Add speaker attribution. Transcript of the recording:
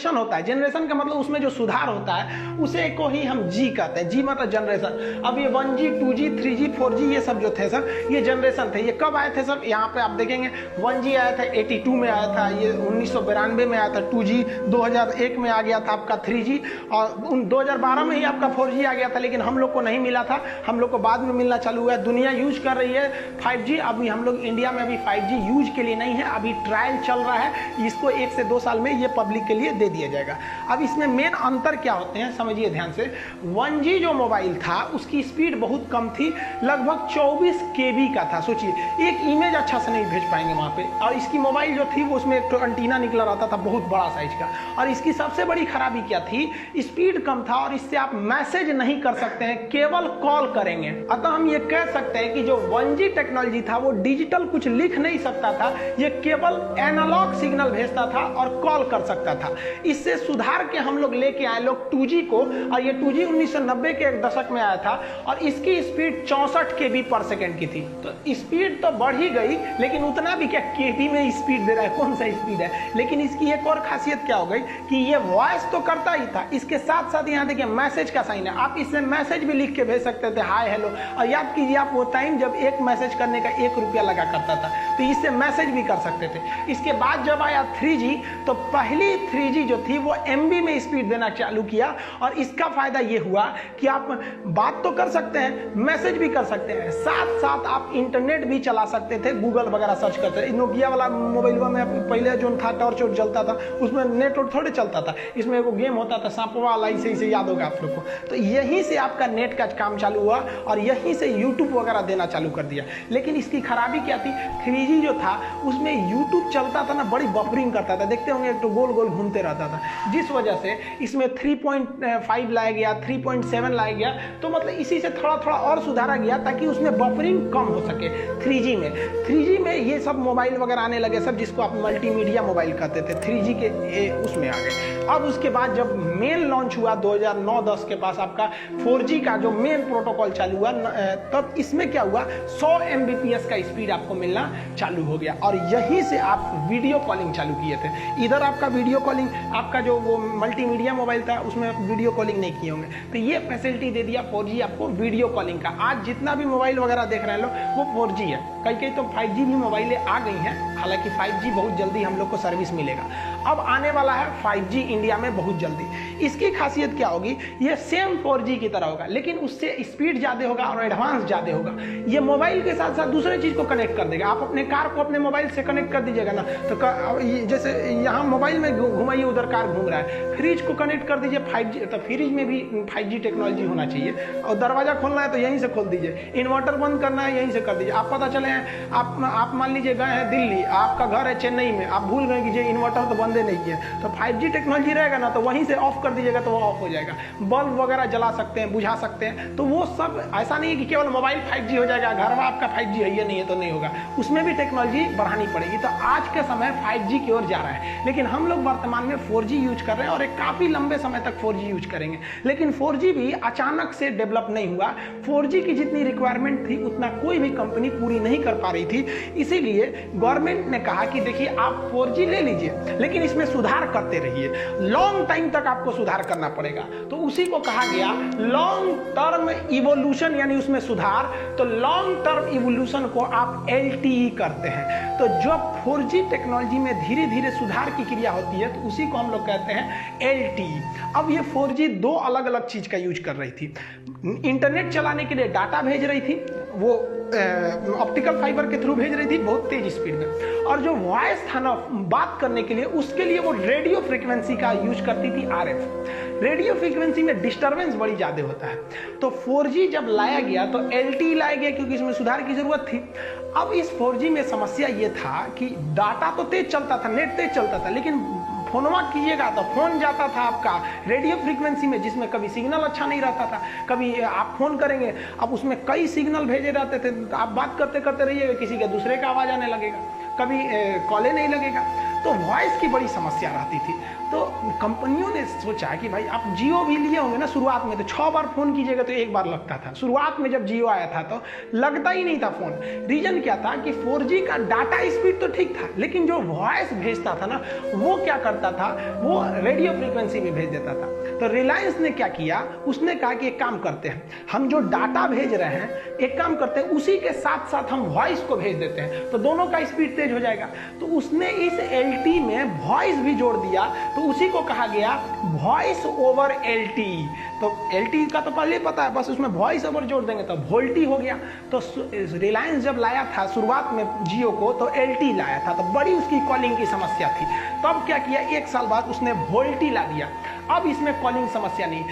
Speaker 1: Generation होता है, generation का मतलब उसमें जो सुधार होता है उसे को ही हम जी कहते हैं। जी मतलब जनरेशन। अब ये 1G 2G 3G 4G ये सब जो थे सर, ये जनरेशन थे। ये कब आए थे सर? यहाँ पे आप देखेंगे 1G आया था 82 में आया था, ये 1992 में आया था 2G, 2001 में आ गया था आपका 3G, और 2012 में ही आपका 4G आ गया था, लेकिन हम लोग को नहीं मिला था, हम लोग को बाद में मिलना चालू हुआ है। दुनिया यूज कर रही है 5G। अभी हम लोग इंडिया में अभी 5G यूज के लिए नहीं है, अभी ट्रायल चल रहा है, इसको 1 से 2 साल में ये पब्लिक के लिए दे दिया जाएगा। अब इसमें मेन अंतर क्या होते हैं समझिए ध्यान से। 1G जो मोबाइल था उसकी स्पीड बहुत कम थी, लगभग 24 KB का था। सोचिए, एक इमेज अच्छा से नहीं भेज पाएंगे वहां पे। और इसकी मोबाइल जो थी वो उसमें एक एंटीना निकला रहता था बहुत बड़ा साइज का। और इसकी सबसे बड़ी खराबी क्या थी? स्पीड कम था और इससे आप मैसेज नहीं कर सकते हैं, केवल कॉल करेंगे। अतः हम ये कह सकते हैं कि जो 1G टेक्नोलॉजी था वो डिजिटल कुछ लिख नहीं सकता था, ये केवल एनालॉग सिग्नल भेजता था और कॉल कर सकता था। इससे सुधार के हम लोग लेके आए लोग 2G को, और ये 2G 1990 के एक दशक में आया था और इसकी स्पीड 64 KB पर सेकेंड की थी। तो स्पीड तो बढ़ ही गई, लेकिन उतना भी क्या KB में स्पीड दे रहा है, कौन सा स्पीड है। लेकिन इसकी एक और खासियत क्या हो गई कि ये वॉइस तो करता ही था, इसके साथ साथ यहाँ देखिए मैसेज का साइन है, आप इससे मैसेज भी लिख के भेज सकते थे, हाय हेलो। और याद कीजिए आप वो टाइम जब एक मैसेज करने का 1 रुपया लगा करता था, तो इससे मैसेज भी कर सकते थे। इसके बाद जब आया 3G, तो पहली 3G जो थी वो MB में स्पीड देना चालू किया, और इसका फायदा ये हुआ कि आप बात तो कर सकते हैं, मैसेज भी कर सकते हैं, साथ साथ आप इंटरनेट भी चला सकते थे, गूगल वगैरह सर्च करते थे। नोकिया वाला मोबाइल में पहले जो था टॉर्च वॉर्च जलता था, उसमें नेट थोड़े चलता था, इसमें वो गेम होता था सांपवा वाला, इसे याद होगा आप लोग को। तो यहीं से आपका नेट का काम चालू हुआ और यहीं से यूट्यूब वगैरह देना चालू कर दिया। लेकिन इसकी खराबी क्या थी? 3G जो था उसमें यूट्यूब चलता था ना, बड़ी बफरिंग करता था, देखते होंगे एक तो गोल गोल घूमते रहता था, जिस वजह से इसमें 3.5 लाया गया, 3.7 लाया गया। तो मतलब इसी से थोड़ा थोड़ा और सुधारा गया ताकि उसमें बफरिंग कम हो सके। 3G में ये सब मोबाइल वगैरह आने लगे सब, जिसको आप मल्टीमीडिया मोबाइल कहते थे, 3G के उसमें आ गए। अब उसके बाद जब मेन लॉन्च हुआ 2009-10 के पास आपका 4G का जो मेन प्रोटोकॉल चालू हुआ, तब इसमें क्या हुआ, 100 Mbps का स्पीड आपको मिलना चालू हो गया, और यहीं से आप वीडियो कॉलिंग चालू किए थे। इधर आपका वीडियो कॉलिंग, आपका जो वो मल्टीमीडिया मोबाइल था उसमें वीडियो कॉलिंग नहीं किए होंगे, तो ये फैसिलिटी दे दिया 4G आपको वीडियो कॉलिंग का। आज जितना भी मोबाइल वगैरह देख रहे हैं लोग वो 4G है, कई तो 5G भी मोबाइलें आ गई हैं, हालांकि 5G बहुत जल्दी हम लोग को सर्विस मिलेगा। अब आने वाला है 5G इंडिया में बहुत जल्दी। इसकी खासियत क्या होगी, ये सेम 4G की तरह होगा, लेकिन उससे स्पीड ज़्यादा होगा और एडवांस ज़्यादा होगा। ये मोबाइल के साथ साथ दूसरे चीज़ को कनेक्ट कर देगा। आप अपने कार को अपने मोबाइल से कनेक्ट कर दीजिएगा ना, तो जैसे यहाँ मोबाइल में घुमाइए, उधर कार घूम रहा है, फ्रिज को कनेक्ट कर दीजिए 5G, तो फ्रिज में भी 5G टेक्नोलॉजी होना चाहिए। और दरवाजा खोलना है तो यहीं से खोल दीजिए, इन्वर्टर बंद करना है यहीं से कर दीजिए। आप पता चले आप मान लीजिए गए हैं दिल्ली, आपका घर है चेन्नई में, आप भूल गए कि इन्वर्टर तो बंदे नहीं है, तो 5G टेक्नोलॉजी रहेगा ना, तो वहीं से ऑफ कर दीजिएगा तो वो ऑफ हो जाएगा। बल्ब वगैरह जला सकते हैं, बुझा सकते हैं। तो वो सब ऐसा नहीं है कि केवल मोबाइल 5G हो जाएगा, घर में आपका 5G है, ये नहीं है तो नहीं होगा, उसमें भी टेक्नोलॉजी बढ़ानी पड़ेगी। तो आज के समय 5G की ओर जा रहा है, लेकिन हम लोग वर्तमान में 4G यूज कर रहे हैं और एक काफी लंबे समय तक 4G यूज करेंगे। लेकिन 4G भी अचानक से डेवलप नहीं हुआ। 4G की जितनी रिक्वायरमेंट थी उतना कोई भी कंपनी पूरी नहीं कर पा रही थी, इसीलिए गवर्नमेंट ने कहा कि देखिए आप 4G ले लीजिए, लेकिन इसमें सुधार करते रहिए, लॉन्ग टाइम तक आपको सुधार करना पड़ेगा। तो उसी को कहा गया लॉन्ग टर्म इवोल्यूशन, यानी उसमें सुधार। तो लॉन्ग टर्म इवोल्यूशन को आप LTE करते हैं। तो जब 4G टेक्नोलॉजी में धीरे धीरे सुधार की क्रिया होती है तो उसी को हम लोग कहते हैं LTE। अब ये 4G दो अलग अलग चीज का यूज कर रही थी। इंटरनेट चलाने के लिए डाटा भेज रही थी, वो ऑप्टिकल फाइबर के थ्रू भेज रही थी बहुत तेज स्पीड में, और जो वॉइस था ना बात करने के लिए, उसके लिए वो रेडियो फ्रीक्वेंसी का यूज करती थी RF। रेडियो फ्रीक्वेंसी में डिस्टरबेंस बड़ी ज्यादा होता है। तो 4G जब लाया गया तो LTE लाया गया क्योंकि इसमें सुधार की जरूरत थी। अब इस 4G में समस्या ये था कि डाटा तो तेज चलता था, नेट तेज चलता था, लेकिन फोनवा कीजिएगा तो फोन जाता था आपका रेडियो फ्रीक्वेंसी में, जिसमें कभी सिग्नल अच्छा नहीं रहता था। कभी आप फोन करेंगे, अब उसमें कई सिग्नल भेजे रहते थे, तो आप बात करते करते रहिएगा, किसी के दूसरे का आवाज आने लगेगा, कभी कॉले नहीं लगेगा। तो वॉइस की बड़ी समस्या रहती थी। तो कंपनियों ने सोचा कि भाई आप जियो भी लिए होंगे ना शुरुआत में, तो 6 बार फोन कीजिएगा तो 1 बार लगता था। शुरुआत में जब जियो आया था तो लगता ही नहीं था फोन। रीजन क्या था कि 4G का डाटा स्पीड तो ठीक था, लेकिन जो वॉइस भेजता था ना वो क्या करता था, वो रेडियो फ्रीक्वेंसी में भेज देता था। तो रिलायंस ने क्या किया, उसने कहा कि एक काम करते हैं, हम जो डाटा भेज रहे हैं एक काम करते हैं उसी के साथ साथ हम वॉइस को भेज देते हैं, तो दोनों का स्पीड तेज हो जाएगा। तो उसने इस LT में वॉइस भी जोड़ दिया, तो उसी को कहा गया वॉइस ओवर LT। तो LT का तो पहले पता है, बस उसमें वॉइस ओवर जोड़ देंगे तो वोल्टी हो गया। तो रिलायंस जब लाया था शुरुआत में जियो को तो LT लाया था, तो बड़ी उसकी कॉलिंग की समस्या थी। तब क्या किया, 1 साल बाद उसने वोल्टी ला दिया। अब इसमें कॉलिंग समस्या नहीं।